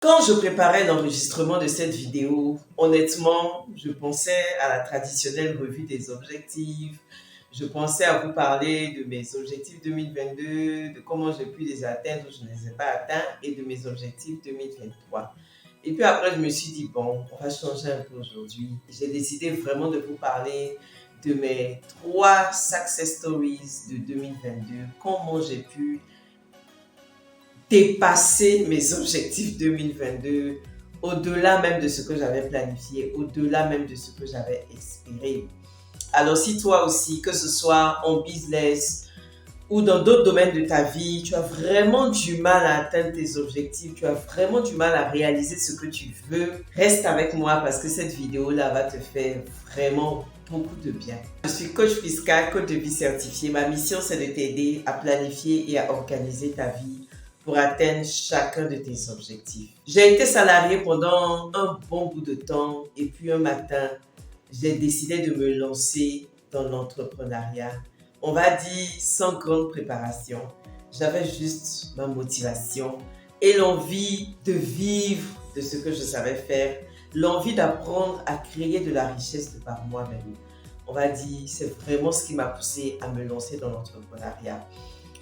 Quand je préparais l'enregistrement de cette vidéo, honnêtement, je pensais à la traditionnelle revue des objectifs. Je pensais à vous parler de mes objectifs 2022, de comment j'ai pu les atteindre ou je ne les ai pas atteints et de mes objectifs 2023. Et puis après, je me suis dit, bon, on va changer un peu aujourd'hui. J'ai décidé vraiment de vous parler de mes 3 success stories de 2022, comment j'ai pu dépasser mes objectifs 2022, au-delà même de ce que j'avais planifié, au-delà même de ce que j'avais espéré. Alors si toi aussi, que ce soit en business ou dans d'autres domaines de ta vie, tu as vraiment du mal à atteindre tes objectifs, tu as vraiment du mal à réaliser ce que tu veux, reste avec moi parce que cette vidéo-là va te faire vraiment beaucoup de bien. Je suis coach fiscal, coach de vie certifié. Ma mission, c'est de t'aider à planifier et à organiser ta vie pour atteindre chacun de tes objectifs. J'ai été salariée pendant un bon bout de temps et puis un matin, j'ai décidé de me lancer dans l'entrepreneuriat. On va dire sans grande préparation. J'avais juste ma motivation et l'envie de vivre de ce que je savais faire, l'envie d'apprendre à créer de la richesse de par moi-même. On va dire, c'est vraiment ce qui m'a poussé à me lancer dans l'entrepreneuriat.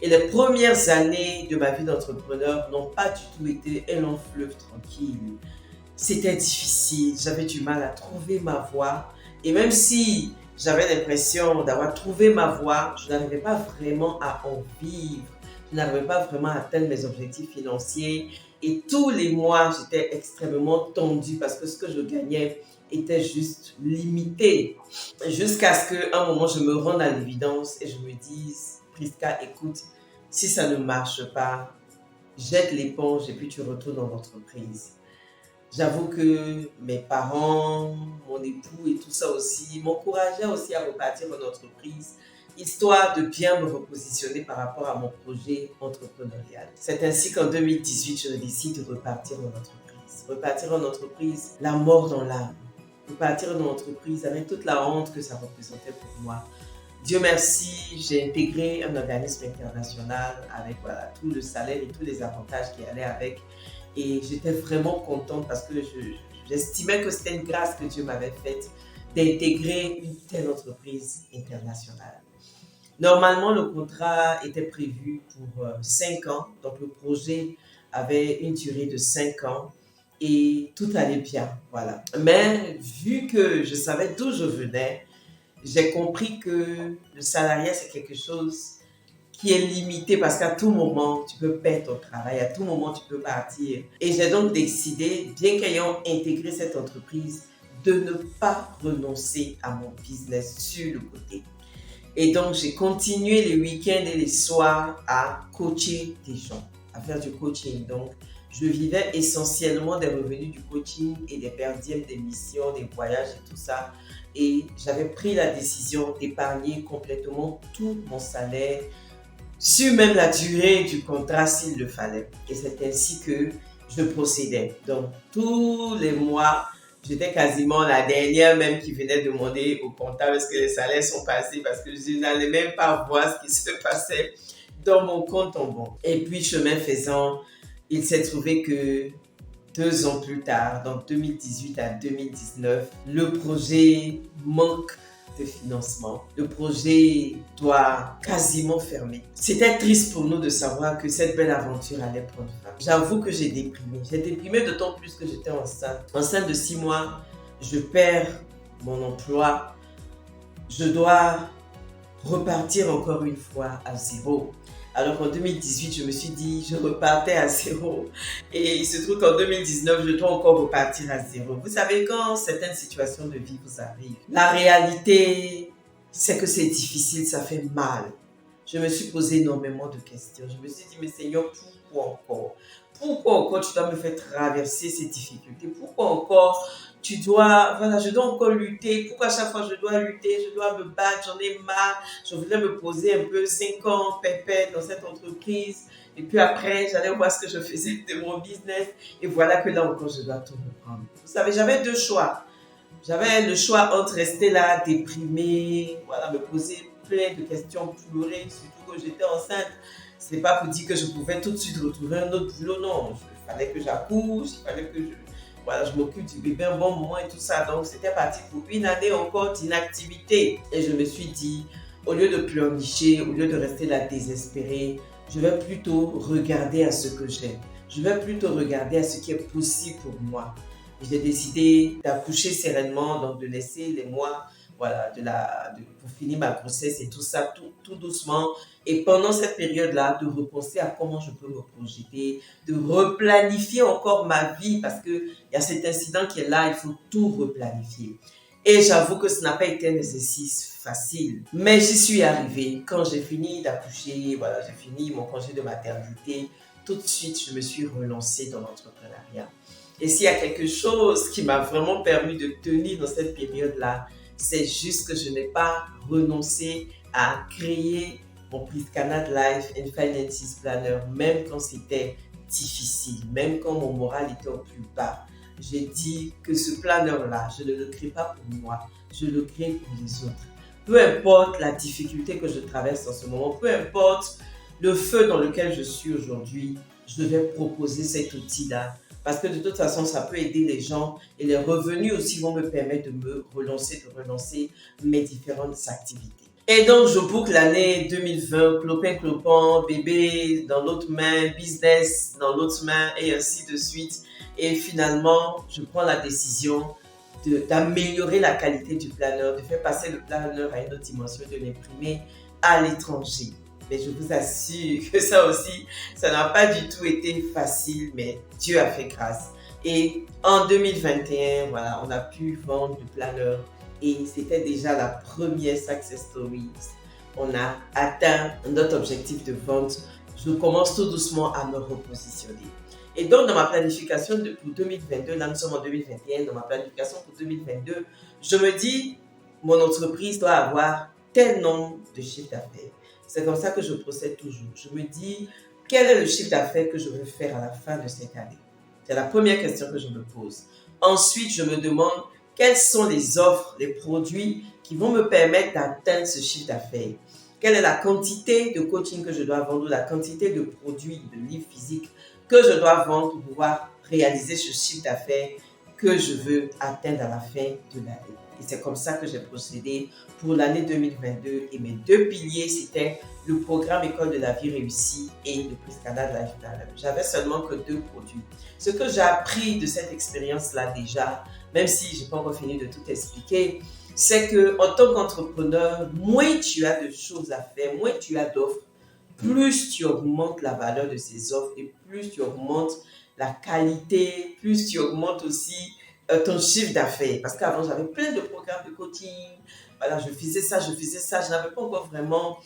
Et les premières années de ma vie d'entrepreneur n'ont pas du tout été un long fleuve tranquille. C'était difficile, j'avais du mal à trouver ma voie. Et même si j'avais l'impression d'avoir trouvé ma voie, je n'arrivais pas vraiment à en vivre. Je n'arrivais pas vraiment à atteindre mes objectifs financiers. Et tous les mois, j'étais extrêmement tendue parce que ce que je gagnais était juste limité. Jusqu'à ce qu'à un moment, je me rende à l'évidence et je me dise, Prisca, écoute, si ça ne marche pas, jette l'éponge et puis tu retournes dans l'entreprise. J'avoue que mes parents, mon époux et tout ça aussi m'encourageaient aussi à repartir en entreprise, histoire de bien me repositionner par rapport à mon projet entrepreneurial. C'est ainsi qu'en 2018, je décide de repartir en entreprise. Repartir en entreprise, la mort dans l'âme. Repartir en entreprise avec toute la honte que ça représentait pour moi. Dieu merci, j'ai intégré un organisme international avec tout le salaire et tous les avantages qui allaient avec. Et j'étais vraiment contente parce que j'estimais que c'était une grâce que Dieu m'avait faite d'intégrer une telle entreprise internationale. Normalement, le contrat était prévu pour 5 ans. Donc, le projet avait une durée de 5 ans et tout allait bien. Voilà. Mais vu que je savais d'où je venais, j'ai compris que le salariat, c'est quelque chose qui est limité parce qu'à tout moment, tu peux perdre ton travail, à tout moment, tu peux partir. Et j'ai donc décidé, bien qu'ayant intégré cette entreprise, de ne pas renoncer à mon business sur le côté. Et donc, j'ai continué les week-ends et les soirs à coacher des gens, à faire du coaching. Donc, je vivais essentiellement des revenus du coaching et des perdièmes, des missions, des voyages et tout ça. Et j'avais pris la décision d'épargner complètement tout mon salaire sur même la durée du contrat s'il le fallait. Et c'est ainsi que je procédais. Donc, tous les mois, j'étais quasiment la dernière même qui venait demander au comptable est-ce que les salaires sont passés parce que je n'allais même pas voir ce qui se passait dans mon compte en banque. Et puis, chemin faisant, il s'est trouvé que 2 ans plus tard, donc 2018 à 2019, le projet manque de financement. Le projet doit quasiment fermer. C'était triste pour nous de savoir que cette belle aventure allait prendre fin. J'avoue que j'ai déprimé. J'ai déprimé d'autant plus que j'étais enceinte. Enceinte de 6 mois, je perds mon emploi. Je dois repartir encore une fois à zéro. Alors qu'en 2018, je me suis dit, je repartais à zéro. Et il se trouve qu'en 2019, je dois encore repartir à zéro. Vous savez, quand certaines situations de vie vous arrivent, la réalité, c'est que c'est difficile, ça fait mal. Je me suis posé énormément de questions. Je me suis dit, mais Seigneur, pourquoi encore? Pourquoi encore tu dois me faire traverser ces difficultés? Pourquoi encore je dois encore lutter? Pourquoi à chaque fois je dois lutter, je dois me battre, j'en ai marre. Je voulais me poser un peu 5 ans pépère dans cette entreprise. Et puis après, j'allais voir ce que je faisais de mon business. Et voilà que là encore, je dois tout reprendre. Vous savez, j'avais 2 choix. J'avais le choix entre rester là, déprimée, voilà, me poser plein de questions, pleurer, surtout que j'étais enceinte. Ce n'est pas pour dire que je pouvais tout de suite retrouver un autre boulot, non. fallait que j'accouche, il fallait que voilà, je m'occupe du bébé un bon moment et tout ça. Donc, c'était parti pour une année encore d'inactivité. Et je me suis dit, au lieu de pleurnicher, au lieu de rester là désespérée, je vais plutôt regarder à ce que j'aime. Je vais plutôt regarder à ce qui est possible pour moi. J'ai décidé d'accoucher sereinement, donc de laisser les mois, voilà, pour finir ma grossesse et tout ça, tout doucement. Et pendant cette période-là, de repenser à comment je peux me projeter, de replanifier encore ma vie, parce qu'il y a cet incident qui est là, il faut tout replanifier. Et j'avoue que ce n'a pas été un exercice facile, mais j'y suis arrivée. Quand j'ai fini d'accoucher, voilà, j'ai fini mon congé de maternité, tout de suite, je me suis relancée dans l'entrepreneuriat. Et s'il y a quelque chose qui m'a vraiment permis de tenir dans cette période-là, c'est juste que je n'ai pas renoncé à créer mon Priscana Life and Finances Planner, même quand c'était difficile, même quand mon moral était au plus bas. J'ai dit que ce planner-là, je ne le crée pas pour moi, je le crée pour les autres. Peu importe la difficulté que je traverse en ce moment, peu importe le feu dans lequel je suis aujourd'hui, je vais proposer cet outil-là. Parce que de toute façon, ça peut aider les gens et les revenus aussi vont me permettre de me relancer, de relancer mes différentes activités. Et donc, je boucle l'année 2020, clopin, bébé dans l'autre main, business dans l'autre main et ainsi de suite. Et finalement, je prends la décision d'améliorer la qualité du planeur, de faire passer le planeur à une autre dimension, de l'imprimer à l'étranger. Mais je vous assure que ça aussi, ça n'a pas du tout été facile, mais Dieu a fait grâce. Et en 2021, voilà, on a pu vendre le planeur et c'était déjà la première success story. On a atteint notre objectif de vente. Je commence tout doucement à me repositionner. Et donc, dans ma planification pour 2022, là nous sommes en 2021, dans ma planification pour 2022, je me dis, mon entreprise doit avoir tel nombre de chiffres d'affaires. C'est comme ça que je procède toujours. Je me dis, quel est le chiffre d'affaires que je veux faire à la fin de cette année? C'est la première question que je me pose. Ensuite, je me demande, quelles sont les offres, les produits qui vont me permettre d'atteindre ce chiffre d'affaires? Quelle est la quantité de coaching que je dois vendre ou la quantité de produits, de livres physiques que je dois vendre pour pouvoir réaliser ce chiffre d'affaires que je veux atteindre à la fin de l'année? Et c'est comme ça que j'ai procédé pour l'année 2022. Et mes deux piliers, c'était le programme École de la vie réussie et le Priscana Life Planner. J'avais seulement que 2 produits. Ce que j'ai appris de cette expérience-là déjà, même si je n'ai pas encore fini de tout expliquer, c'est qu'en tant qu'entrepreneur, moins tu as de choses à faire, moins tu as d'offres, plus tu augmentes la valeur de ces offres et plus tu augmentes la qualité, plus tu augmentes aussi ton chiffre d'affaires. Parce qu'avant, j'avais plein de programmes de coaching. Voilà, je faisais ça. Je n'avais pas encore vraiment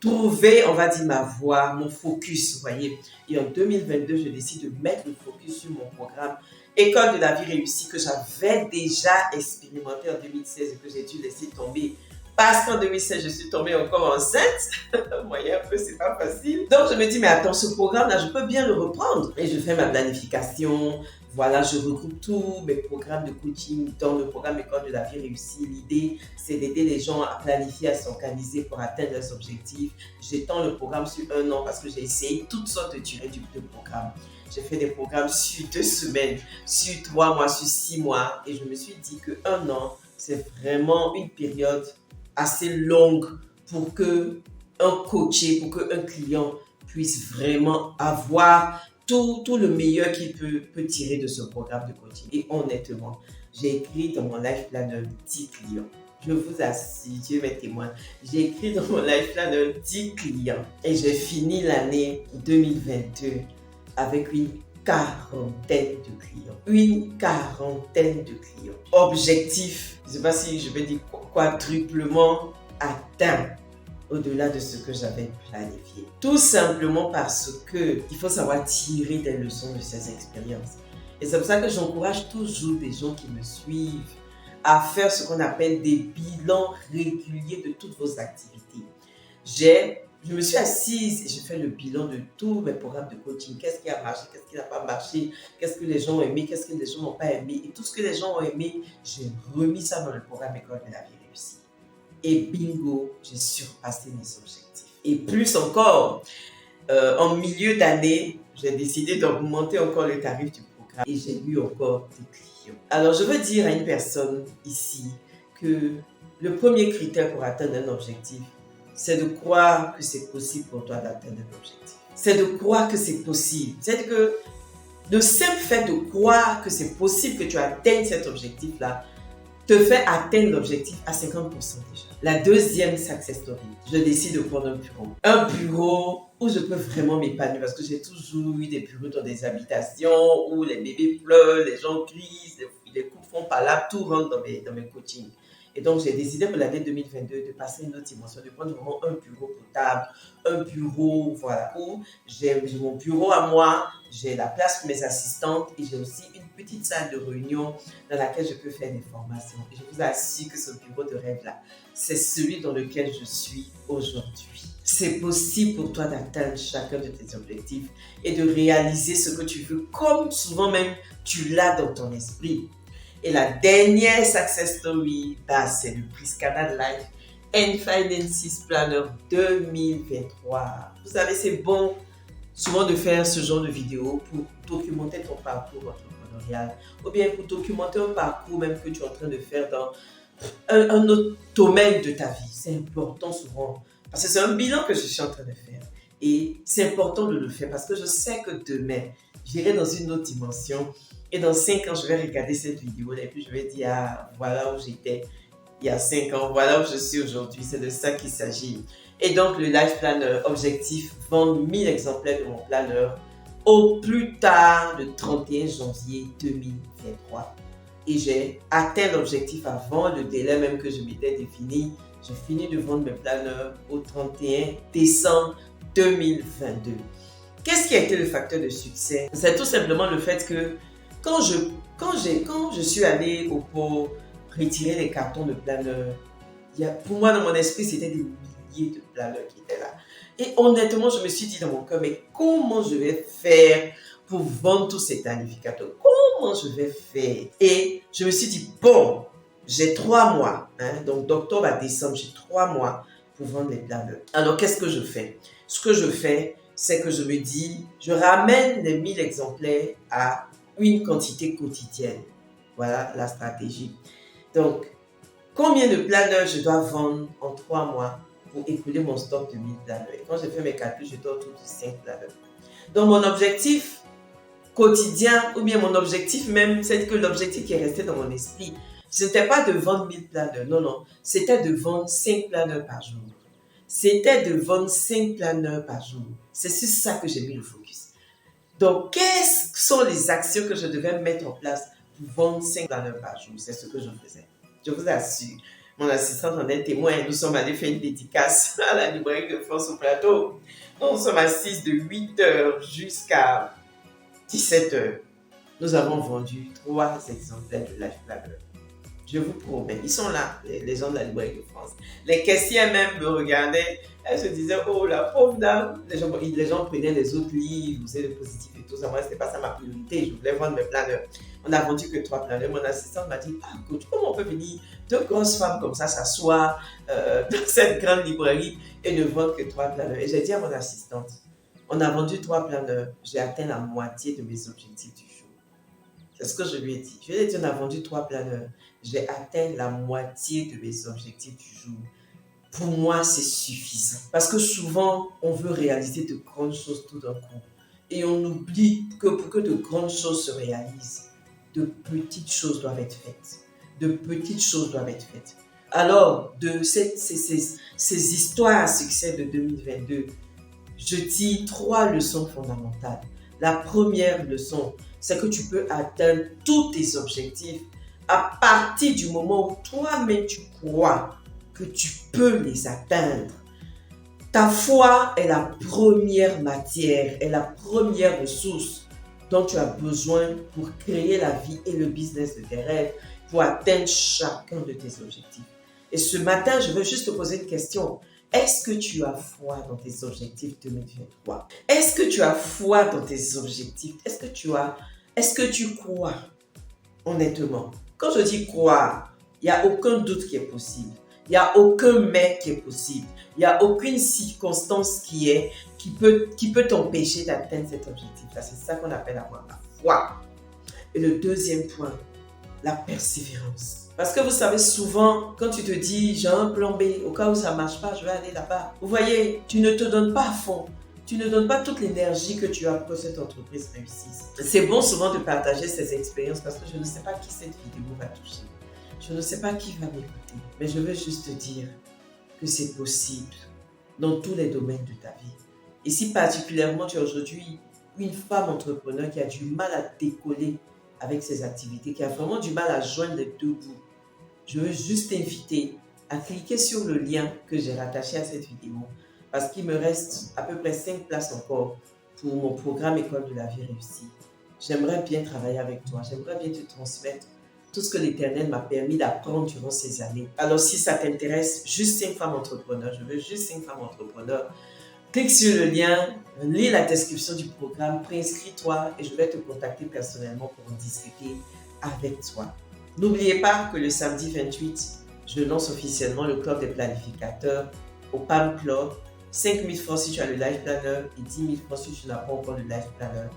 trouvé, on va dire, ma voie, mon focus, vous voyez. Et en 2022, je décide de mettre le focus sur mon programme École de la vie réussie que j'avais déjà expérimenté en 2016 et que j'ai dû laisser tomber. Parce qu'en 2016, je suis tombée encore enceinte. Vous voyez un peu, c'est pas facile. Donc, je me dis, mais attends, ce programme-là, je peux bien le reprendre. Et je fais ma planification. Voilà, je regroupe tous mes programmes de coaching dans le programme École de la vie réussie. L'idée, c'est d'aider les gens à planifier, à s'organiser pour atteindre leurs objectifs. J'étends le programme sur 1 an parce que j'ai essayé toutes sortes de durées de programme. J'ai fait des programmes sur 2 semaines, sur 3 mois, sur 6 mois. Et je me suis dit que 1 an, c'est vraiment une période assez longue pour qu'un coaché, pour qu'un client puisse vraiment avoir tout le meilleur qu'il peut tirer de ce programme de coaching. Et honnêtement, j'ai écrit dans mon life planner 10 clients. Je vous assure, Dieu m'est témoin, j'ai écrit dans mon life planner 10 clients. Et j'ai fini l'année 2022 avec une quarantaine de clients. Une quarantaine de clients. Objectif, je ne sais pas si je vais dire quadruplement atteint au-delà de ce que j'avais planifié. Tout simplement parce que il faut savoir tirer des leçons de ces expériences. Et c'est pour ça que j'encourage toujours des gens qui me suivent à faire ce qu'on appelle des bilans réguliers de toutes vos activités. Je me suis assise et j'ai fait le bilan de tous mes programmes de coaching. Qu'est-ce qui a marché, qu'est-ce qui n'a pas marché, qu'est-ce que les gens ont aimé, qu'est-ce que les gens n'ont pas aimé. Et tout ce que les gens ont aimé, j'ai remis ça dans le programme École de la vie réussie. Et bingo, j'ai surpassé mes objectifs. Et plus encore, en milieu d'année, j'ai décidé d'augmenter encore le tarif du programme et j'ai eu encore des clients. Alors, je veux dire à une personne ici que le premier critère pour atteindre un objectif, c'est de croire que c'est possible pour toi d'atteindre un objectif. C'est de croire que c'est possible. C'est que le simple fait de croire que c'est possible que tu atteignes cet objectif-là te fait atteindre l'objectif à 50% déjà. La deuxième success story, je décide de prendre un bureau. Un bureau où je peux vraiment m'épanouir parce que j'ai toujours eu des bureaux dans des habitations où les bébés pleurent, les gens crient, les couples font pas là, tout rentre dans mes coachings. Et donc, j'ai décidé pour l'année 2022 de passer une autre dimension, de prendre vraiment un bureau potable, un bureau, voilà, où j'ai mon bureau à moi, j'ai la place pour mes assistantes et j'ai aussi une petite salle de réunion dans laquelle je peux faire des formations. Et je vous assure que ce bureau de rêve-là, c'est celui dans lequel je suis aujourd'hui. C'est possible pour toi d'atteindre chacun de tes objectifs et de réaliser ce que tu veux, comme souvent même tu l'as dans ton esprit. Et la dernière success story, c'est le prix Canada Life and Finances Planner 2023. Vous savez, c'est bon souvent de faire ce genre de vidéo pour documenter ton parcours entrepreneurial ou bien pour documenter un parcours même que tu es en train de faire dans un autre domaine de ta vie. C'est important souvent parce que c'est un bilan que je suis en train de faire et c'est important de le faire parce que je sais que demain, j'irai dans une autre dimension. Et dans 5 ans, je vais regarder cette vidéo et puis je vais dire, ah, voilà où j'étais il y a 5 ans, voilà où je suis aujourd'hui. C'est de ça qu'il s'agit. Et donc, le Life Planner, objectif, vendre 1000 exemplaires de mon planner au plus tard le 31 janvier 2023. Et j'ai atteint l'objectif avant le délai même que je m'étais défini. J'ai fini de vendre mes planners au 31 décembre 2022. Qu'est-ce qui a été le facteur de succès? C'est tout simplement le fait que quand je suis allée au pot retirer les cartons de planeurs, pour moi, dans mon esprit, c'était des milliers de planeurs qui étaient là. Et honnêtement, je me suis dit dans mon cœur, mais comment je vais faire pour vendre tous ces planificateurs? Comment je vais faire? Et je me suis dit, bon, j'ai 3 mois, donc d'octobre à décembre, j'ai 3 mois pour vendre les planeurs. Alors, qu'est-ce que je fais? Ce que je fais, c'est que je me dis, je ramène les 1000 exemplaires à une quantité quotidienne. Voilà la stratégie. Donc, combien de planeurs je dois vendre en 3 mois pour écouler mon stock de 1000 planeurs? Et quand je fais mes calculs, je dois autour de 5 planeurs. Donc, mon objectif quotidien, ou bien mon objectif même, c'est que l'objectif qui est resté dans mon esprit, ce n'était pas de vendre 1000 planeurs. Non, non. C'était de vendre 5 planeurs par jour. C'était de vendre 5 planeurs par jour. C'est sur ça que j'ai mis le focus. Donc, quelles sont les actions que je devais mettre en place pour vendre 5 planeurs par jour? C'est ce que je faisais. Je vous assure, mon assistante en est témoin. Nous sommes allés faire une dédicace à la librairie de France au plateau. Nous sommes assis de 8h jusqu'à 17h. Nous avons vendu 3 exemplaires de Life Planner. Je vous promets, ils sont là, les gens de la librairie de France. Les caissières même me regardaient, elles se disaient, oh la pauvre dame. Les gens prenaient les autres livres, c'est le positif et tout ça. Moi, ce n'était pas ça ma priorité, je voulais vendre mes planeurs. On n'a vendu que 3 planeurs. Mon assistante m'a dit, ah coach, comment on peut venir 2 grosses femmes comme ça s'asseoir dans cette grande librairie et ne vendre que 3 planeurs? Et j'ai dit à mon assistante, on a vendu 3 planeurs, j'ai atteint la moitié de mes objectifs du jour. C'est ce que je lui ai dit. Je lui ai dit, on a vendu 3 planeurs. J'ai atteint la moitié de mes objectifs du jour. Pour moi, c'est suffisant. Parce que souvent, on veut réaliser de grandes choses tout d'un coup. Et on oublie que pour que de grandes choses se réalisent, de petites choses doivent être faites. De petites choses doivent être faites. Alors, de ces histoires à succès de 2022, je tire 3 leçons fondamentales. La première leçon, c'est que tu peux atteindre tous tes objectifs à partir du moment où toi-même tu crois que tu peux les atteindre. Ta foi est la première matière, est la première ressource dont tu as besoin pour créer la vie et le business de tes rêves, pour atteindre chacun de tes objectifs. Et ce matin, je veux juste te poser une question. Est-ce que tu as foi dans tes objectifs 2023? Est-ce que tu as foi dans tes objectifs? Est-ce que tu crois honnêtement? Quand je dis croire, il n'y a aucun doute qui est possible. Il n'y a aucun mais qui est possible. Il n'y a aucune circonstance qui peut t'empêcher d'atteindre cet objectif-là. C'est ça qu'on appelle avoir la foi. Et le deuxième point, la persévérance. Parce que vous savez, souvent, quand tu te dis, j'ai un plan B, au cas où ça ne marche pas, je vais aller là-bas. Vous voyez, tu ne te donnes pas à fond. Tu ne donnes pas toute l'énergie que tu as pour que cette entreprise réussisse. C'est bon souvent de partager ces expériences parce que je ne sais pas qui cette vidéo va toucher. Je ne sais pas qui va m'écouter. Mais je veux juste te dire que c'est possible dans tous les domaines de ta vie. Et si particulièrement tu es aujourd'hui une femme entrepreneur qui a du mal à décoller avec ses activités, qui a vraiment du mal à joindre les deux bouts, je veux juste t'inviter à cliquer sur le lien que j'ai rattaché à cette vidéo parce qu'il me reste à peu près 5 places encore pour mon programme École de la vie réussie. J'aimerais bien travailler avec toi, j'aimerais bien te transmettre tout ce que l'Éternel m'a permis d'apprendre durant ces années. Alors si ça t'intéresse, juste 5 femmes entrepreneurs, je veux juste 5 femmes entrepreneurs, clique sur le lien, lis la description du programme, préinscris-toi et je vais te contacter personnellement pour en discuter avec toi. N'oubliez pas que le samedi 28, je lance officiellement le club des planificateurs au PAM Club. 5 000 francs si tu as le Life Planner et 10 000 francs si tu n'as pas encore le Life Planner.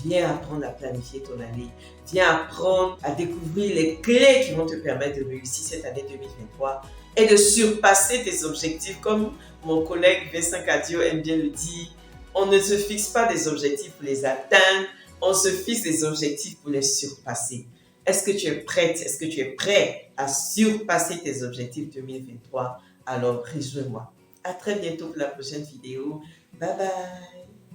Viens apprendre à planifier ton année. Viens apprendre à découvrir les clés qui vont te permettre de réussir cette année 2023 et de surpasser tes objectifs. Comme mon collègue Vincent Cadio aime bien le dire, on ne se fixe pas des objectifs pour les atteindre, on se fixe des objectifs pour les surpasser. Est-ce que tu es prête? Est-ce que tu es prêt à surpasser tes objectifs 2023? Alors, rejoins-moi. À très bientôt pour la prochaine vidéo. Bye bye!